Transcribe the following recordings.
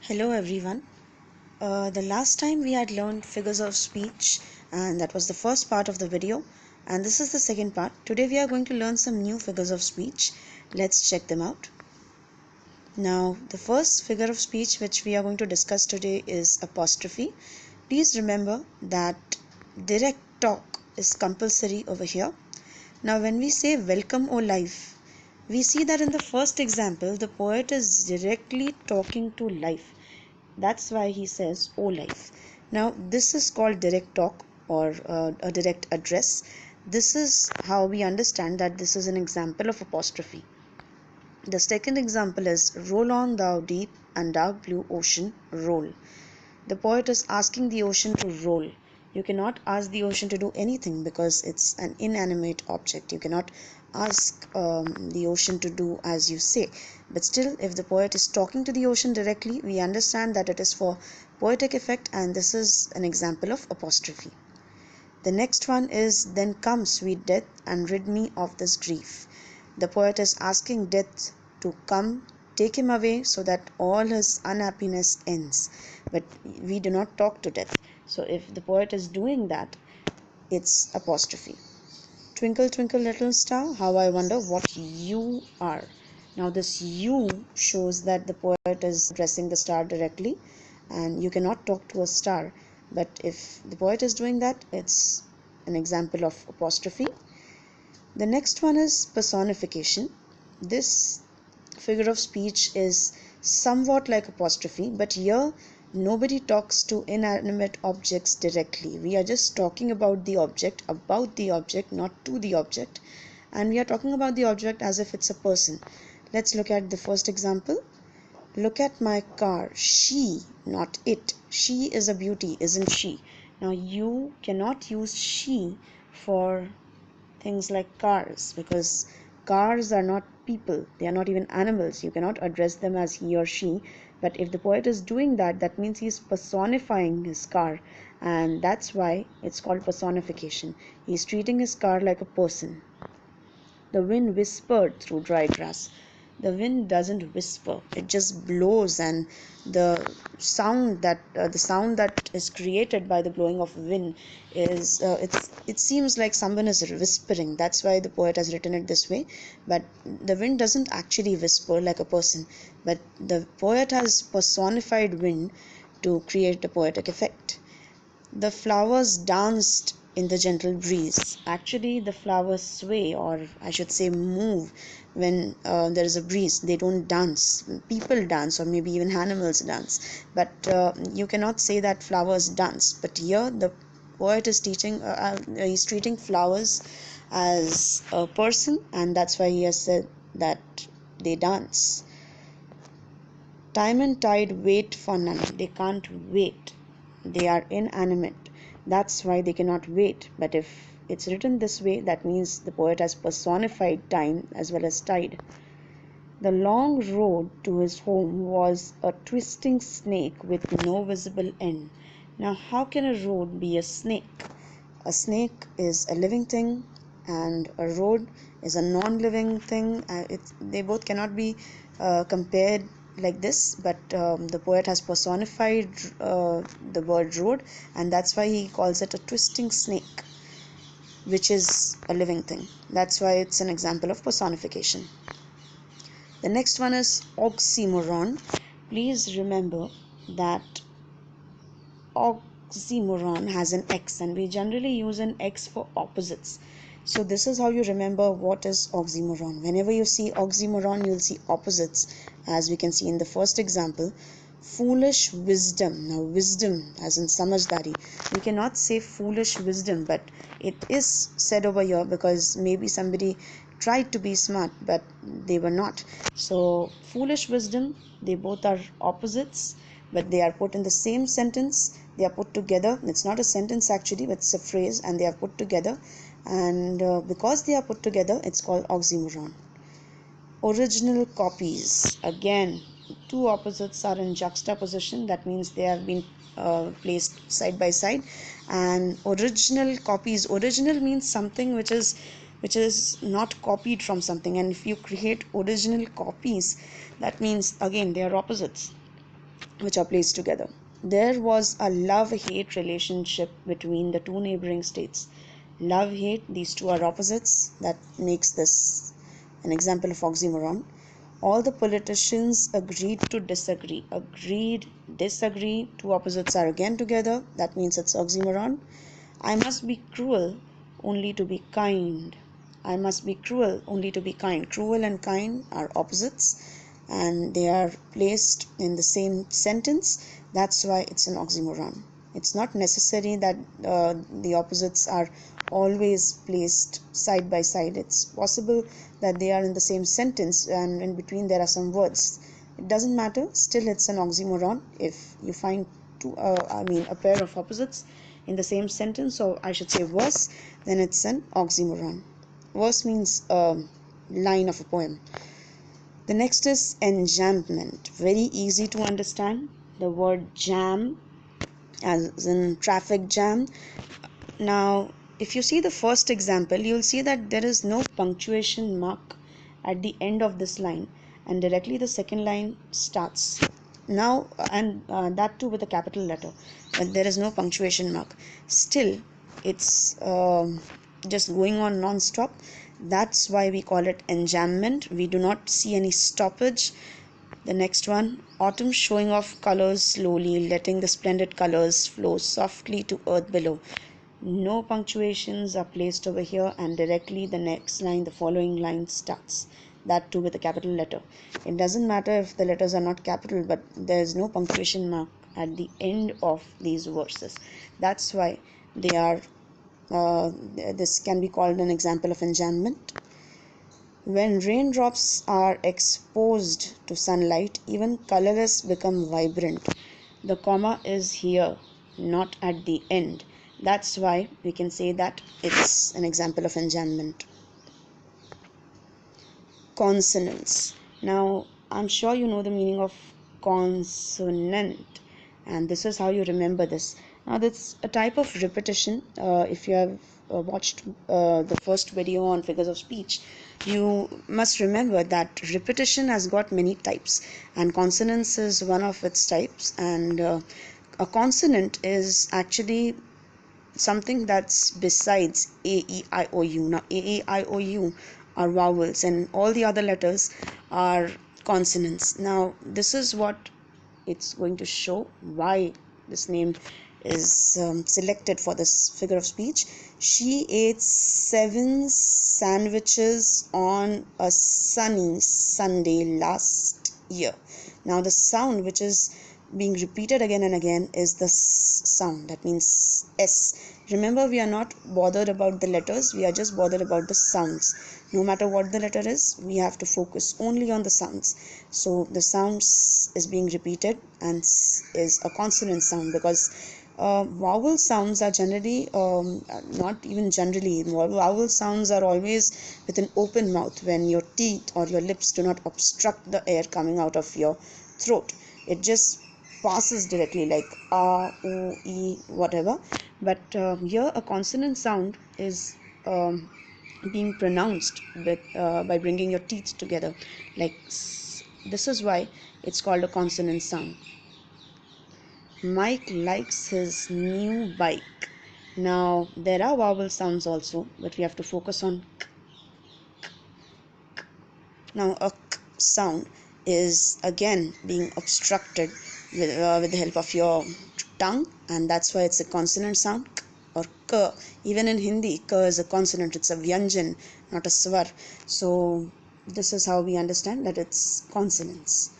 Hello everyone. The last time we had learned figures of speech, and that was the first part of the video, and this is the second part. Today we are going to learn some new figures of speech. Let's check them out. Now, the first figure of speech which we are going to discuss today is apostrophe. Please remember that direct talk is compulsory over here. Now, when we say welcome, O life, we see that in the first example, the poet is directly talking to life. That's why he says, "O life." Now, this is called direct talk or a direct address. This is how we understand that this is an example of apostrophe. The second example is, "Roll on, thou deep and dark blue ocean, roll." The poet is asking the ocean to roll. You cannot ask the ocean to do anything because it's an inanimate object. You cannot ask the ocean to do as you say. But still, if the poet is talking to the ocean directly, we understand that it is for poetic effect, and this is an example of apostrophe. The next one is, "Then come, sweet death, and rid me of this grief." The poet is asking death to come, take him away so that all his unhappiness ends. But we do not talk to death. So if the poet is doing that, it's apostrophe. "Twinkle, twinkle, little star, how I wonder what you are." Now this "you" shows that the poet is addressing the star directly, and you cannot talk to a star. But if the poet is doing that, it's an example of apostrophe. The next one is personification. This figure of speech is somewhat like apostrophe, but here nobody talks to inanimate objects directly. We are just talking about the object, not to the object, and we are talking about the object as if it's a person. Let's look at the first example. "Look at my car, she, not it. She is a beauty, isn't she?" Now you cannot use she for things like cars, because cars are not people, they are not even animals. You cannot address them as he or she. But if the poet is doing that, that means he is personifying his car, and that's why it's called personification. He is treating his car like a person. "The wind whispered through dry grass." The wind doesn't whisper, it just blows, and the sound that is created by the blowing of wind is it seems like someone is whispering. That's why the poet has written it this way. But the wind doesn't actually whisper like a person, but the poet has personified wind to create a poetic effect. "The flowers danced in the gentle breeze." Actually, the flowers sway, or I should say move, when there is a breeze. They don't dance. People dance, or maybe even animals dance. But you cannot say that flowers dance. But here the poet is he's treating flowers as a person, and that's why he has said that they dance. "Time and tide wait for none." They can't wait. They are inanimate. That's why they cannot wait. But if it's written this way, that means the poet has personified time as well as tide. "The long road to his home was a twisting snake with no visible end." Now, how can a road be a snake? A snake is a living thing, and a road is a non-living thing. They both cannot be compared like this, but the poet has personified the word road, and that's why he calls it a twisting snake, which is a living thing. That's why it's an example of personification. The next one is oxymoron. Please remember that oxymoron has an X, and we generally use an X for opposites. So this is how you remember what is oxymoron. Whenever you see oxymoron, you'll see opposites, as we can see in the first example. Foolish wisdom. Now wisdom as in samajdari. We cannot say foolish wisdom, but it is said over here because maybe somebody tried to be smart but they were not. So foolish wisdom, they both are opposites, but they are put in the same sentence. They are put together. It's not a sentence actually, but it's a phrase, and they are put together, and because they are put together, it's called oxymoron. Original copies. Again, two opposites are in juxtaposition. That means they have been placed side by side. And original copies. Original means something which is not copied from something, and if you create original copies, that means again they are opposites. which are placed together. There was a love-hate relationship between the two neighboring states. Love-hate, these two are opposites. That makes this an example of oxymoron. All the politicians agreed to disagree. Agreed, disagree, two opposites are again together. That means it's oxymoron. I must be cruel only to be kind. I must be cruel only to be kind. Cruel and kind are opposites and they are placed in the same sentence. That's why it's an oxymoron. It's not necessary that the opposites are always placed side by side. It's possible that they are in the same sentence and in between there are some words. It doesn't matter, still it's an oxymoron if you find a pair of opposites in the same sentence, or I should say verse, then it's an oxymoron. Verse means a line of a poem. The next is enjambment. Very easy to understand. The word jam, as in traffic jam. Now, if you see the first example, you'll see that there is no punctuation mark at the end of this line, and directly the second line starts. Now, and that too with a capital letter, but there is no punctuation mark. Still, it's just going on non-stop. That's why we call it enjambment. We do not see any stoppage. The next one, autumn showing off colors slowly, letting the splendid colors flow softly to earth below. No punctuations are placed over here, and directly the next line, the following line starts. That too with a capital letter. It doesn't matter if the letters are not capital, but there is no punctuation mark at the end of these verses. That's why they are this can be called an example of enjambment. When raindrops are exposed to sunlight, even colorless become vibrant. The comma is here, not at the end. That's why we can say that it's an example of enjambment. Consonance. Now, I'm sure you know the meaning of consonant, and this is how you remember this. Now, that's a type of repetition. If you have watched the first video on figures of speech, you must remember that repetition has got many types, and consonance is one of its types. And a consonant is actually something that's besides A, E, I, O, U. Now, A, E, I, O, U are vowels, and all the other letters are consonants. Now, this is what it's going to show why this name is selected for this figure of speech. She ate 7 sandwiches on a sunny Sunday last year. Now, the sound which is being repeated again and again is the sound. That means S. Remember, we are not bothered about the letters, we are just bothered about the sounds. No matter what the letter is, we have to focus only on the sounds. So the sounds is being repeated and is a consonant sound, because vowel sounds are generally not even generally, vowel sounds are always with an open mouth when your teeth or your lips do not obstruct the air coming out of your throat. It just passes directly, like a, o, e, whatever. But here a consonant sound is being pronounced by bringing your teeth together, like this is why it's called a consonant sound. Mike likes his new bike. Now, there are vowel sounds also, but we have to focus on k. Now, a k sound is again being obstructed with the help of your tongue, and that's why it's a consonant sound, k or k. Even in Hindi, k is a consonant, it's a vyanjan, not a swar. So, this is how we understand that it's consonants.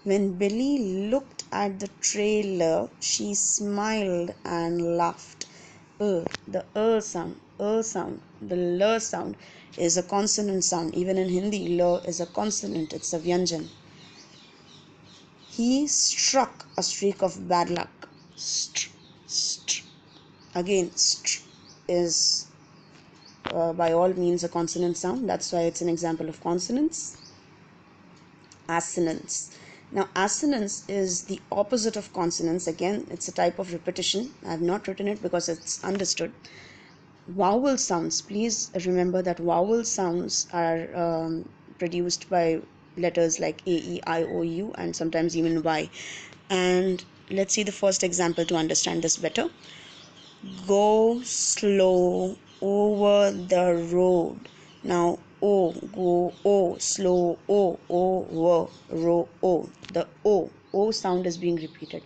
When Billy looked at the trailer, she smiled and laughed. The sound, sound, the l sound is a consonant sound. Even in Hindi, l is a consonant, it's a vyanjan. He struck a streak of bad luck. Again, is by all means a consonant sound. That's why it's an example of consonants. Assonance. Now, assonance is the opposite of consonance. Again, it's a type of repetition. I have not written it because it's understood. Vowel sounds. Please remember that vowel sounds are produced by letters like A, E, I, O, U, and sometimes even Y. And let's see the first example to understand this better. Go slow over the road. Now go slow over o. The o sound is being repeated,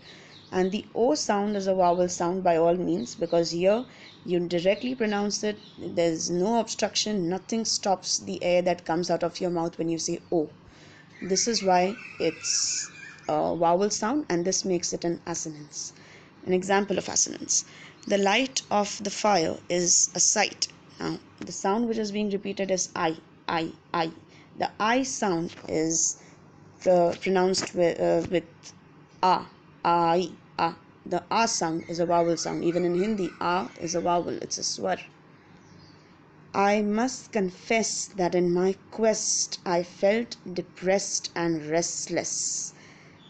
and the o sound is a vowel sound by all means, because here you directly pronounce it. There's no obstruction, nothing stops the air that comes out of your mouth when you say o. This is why it's a vowel sound, and this makes it an assonance. An example of assonance: the light of the fire is a sight. Now, the sound which is being repeated is I. The I sound is pronounced with a, I. The a sound is a vowel sound. Even in Hindi, a is a vowel, it's a swar. I must confess that in my quest I felt depressed and restless.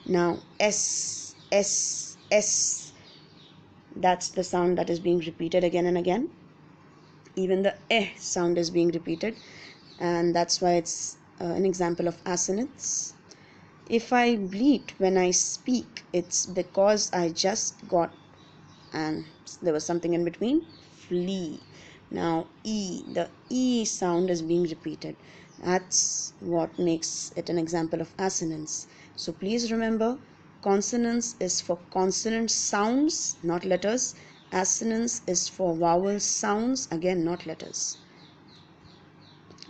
Now, S, that's the sound that is being repeated again and again. Even the sound is being repeated, and that's why it's an example of assonance. If I bleat when I speak, it's because I just got, and there was something in between, flee. Now, the E sound is being repeated. That's what makes it an example of assonance. So please remember, consonance is for consonant sounds, not letters. Assonance is for vowel sounds, again, not letters.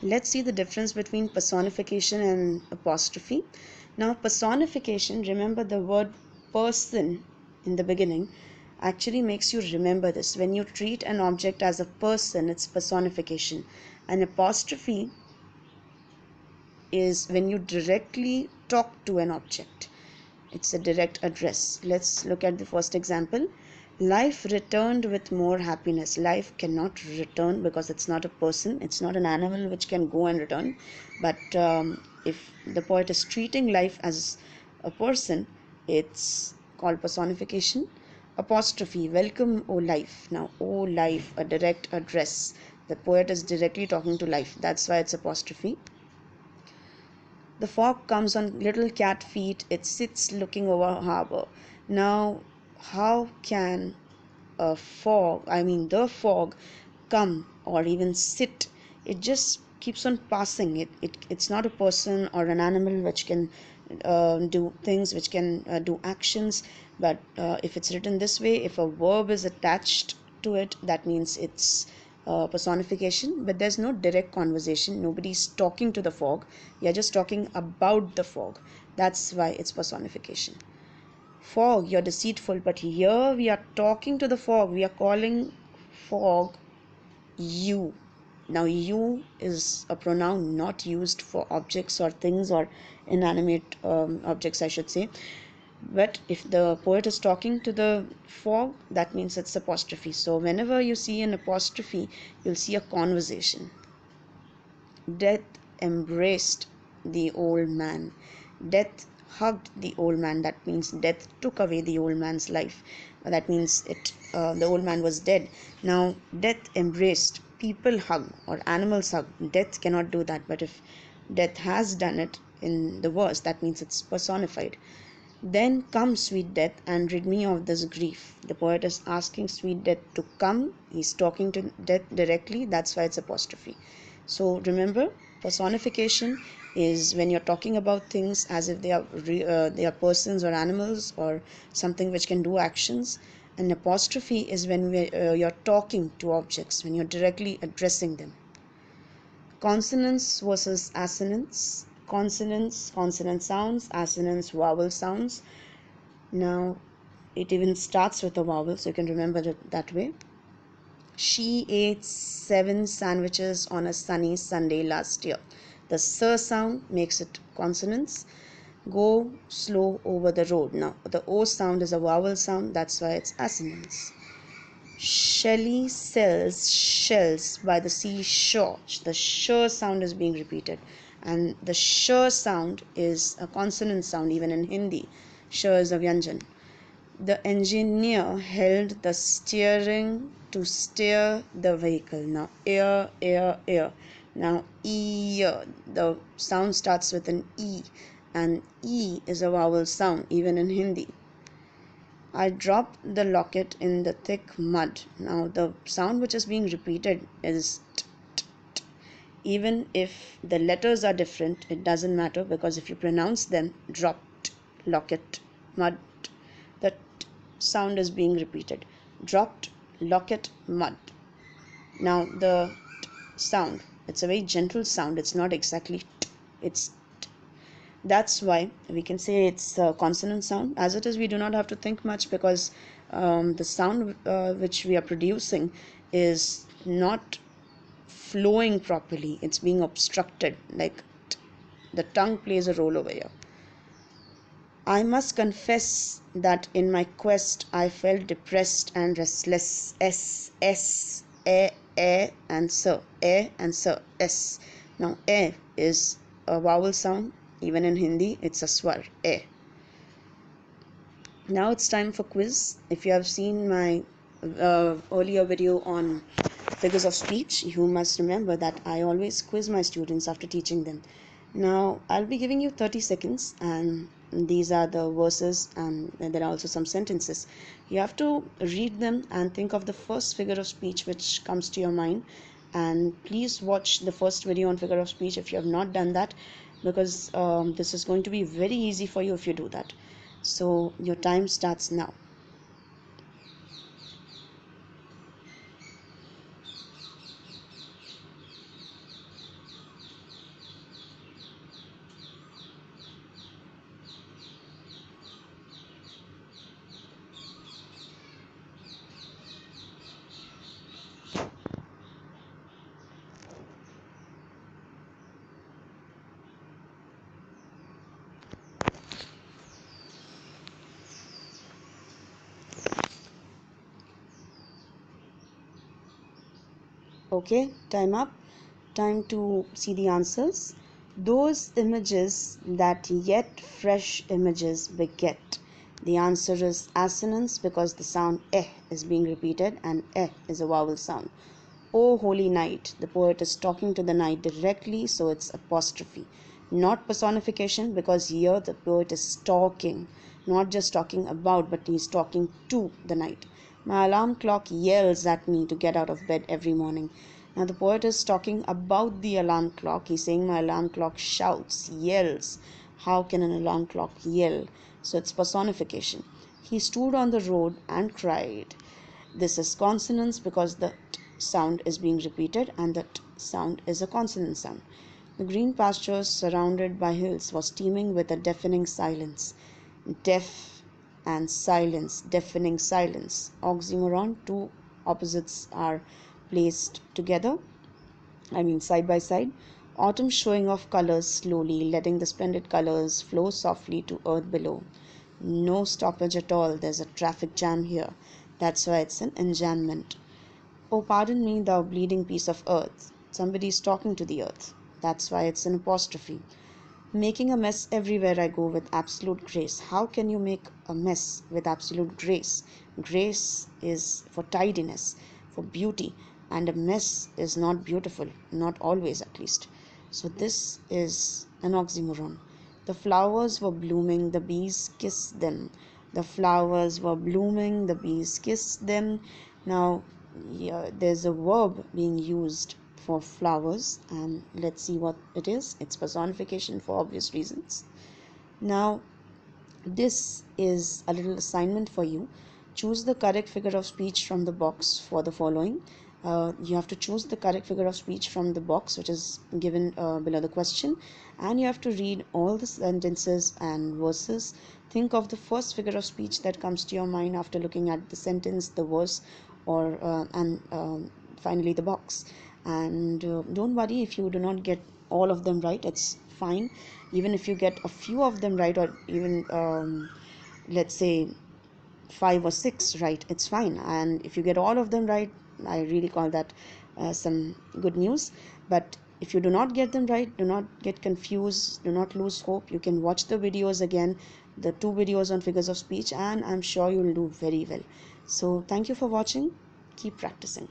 Let's see the difference between personification and apostrophe. Now, personification, remember the word person in the beginning, actually makes you remember this. When you treat an object as a person, it's personification. An apostrophe is when you directly talk to an object. It's a direct address. Let's look at the first example. Life returned with more happiness. Life cannot return because it's not a person, it's not an animal which can go and return. But if the poet is treating life as a person, it's called personification. Apostrophe, welcome, O life. Now, O life, a direct address. The poet is directly talking to life. That's why it's apostrophe. The fog comes on little cat feet. It sits looking over harbor. Now, how can the fog come or even sit? It just keeps on passing. It's not a person or an animal which can do things, which can do actions. But if it's written this way, if a verb is attached to it, that means it's personification. But there's no direct conversation. Nobody's talking to the fog. You're just talking about the fog. That's why it's personification. Fog, you're deceitful. But here we are talking to the fog. We are calling fog you. Now, you is a pronoun not used for objects or things or inanimate objects, I should say. But if the poet is talking to the fog, that means it's apostrophe. So whenever you see an apostrophe, you'll see a conversation. Death embraced the old man. Death hugged the old man. That means death took away the old man's life. That means the old man was dead. Now, death embraced. People hug or animals hug. Death cannot do that. But if death has done it in the verse, that means it's personified. Then come, sweet death, and rid me of this grief. The poet is asking sweet death to come. He's talking to death directly. That's why it's apostrophe. So remember, personification is when you're talking about things as if they are persons or animals or something which can do actions. And apostrophe is when you're talking to objects, when you're directly addressing them. Consonance versus assonance. Consonance, consonant sounds. Assonance, vowel sounds. Now, it even starts with a vowel, so you can remember it that way. She ate 7 sandwiches on a sunny Sunday last year. The s sound makes it consonants. Go slow over the road. Now, the o sound is a vowel sound, that's why it's assonance. Shelley sells shells by the seashore. The sh sound is being repeated, and the sh sound is a consonant sound even in Hindi. Sh is a vyanjan. The engineer held the steering to steer the vehicle. Now, ear. Now, ear. The sound starts with an E, and E is a vowel sound even in Hindi. I dropped the locket in the thick mud. Now the sound which is being repeated is t, t, t. Even if the letters are different, it doesn't matter, because if you pronounce them, dropped, locket, mud, the t sound is being repeated. Dropped, locket, mud. Now the t sound, it's a very gentle sound. It's not exactly t, it's t. That's why we can say it's a consonant sound. As it is, we do not have to think much, because the sound which we are producing is not flowing properly. It's being obstructed, like t. The tongue plays a role over here. I must confess that in my quest I felt depressed and restless. S, and sir, and sir, s. Now is a vowel sound. Even in Hindi, it's a swar, a. Now it's time for quiz. If you have seen my earlier video on figures of speech, you must remember that I always quiz my students after teaching them. Now I'll be giving you 30 seconds, and these are the verses, and there are also some sentences. You have to read them and think of the first figure of speech which comes to your mind. And please watch the first video on figure of speech if you have not done that, because this is going to be very easy for you if you do that. So your time starts now. Okay, time up. Time to see the answers. Those images that yet fresh images beget. The answer is assonance, because the sound eh is being repeated, and eh is a vowel sound. O holy night, the poet is talking to the night directly, so it's apostrophe. Not personification, because here the poet is talking, not just talking about, but he's talking to the night. My alarm clock yells at me to get out of bed every morning. Now the poet is talking about the alarm clock. He's saying my alarm clock shouts, yells. How can an alarm clock yell? So it's personification. He stood on the road and cried. This is consonance, because the t sound is being repeated, and the t sound is a consonant sound. The green pastures surrounded by hills was teeming with a deafening silence. Deaf and silence, deafening silence. Oxymoron, two opposites are placed together, side by side. Autumn showing off colors slowly, letting the splendid colors flow softly to earth below. No stoppage at all. There's a traffic jam here. That's why it's an enjambment. Oh, pardon me, thou bleeding piece of earth. Somebody's talking to the earth. That's why it's an apostrophe. Making a mess everywhere I go with absolute grace. How can you make a mess with absolute grace? Grace is for tidiness, for beauty, and a mess is not beautiful, not always at least. So this is an oxymoron. The flowers were blooming, the bees kissed them. The flowers were blooming, the bees kissed them. Now, there's a verb being used for flowers, and let's see what it is. It's personification for obvious reasons. Now this is a little assignment for you. Choose the correct figure of speech from the box for the following. You have to choose the correct figure of speech from the box which is given below the question, and you have to read all the sentences and verses. Think of the first figure of speech that comes to your mind after looking at the sentence, the verse, or and finally the box. And don't worry if you do not get all of them right. It's fine. Even if you get a few of them right, or even let's say 5 or 6 right, it's fine. And if you get all of them right, I really call that some good news. But if you do not get them right, do not get confused, do not lose hope. You can watch the videos again, the 2 videos on figures of speech, and I'm sure you will do very well. So thank you for watching. Keep practicing.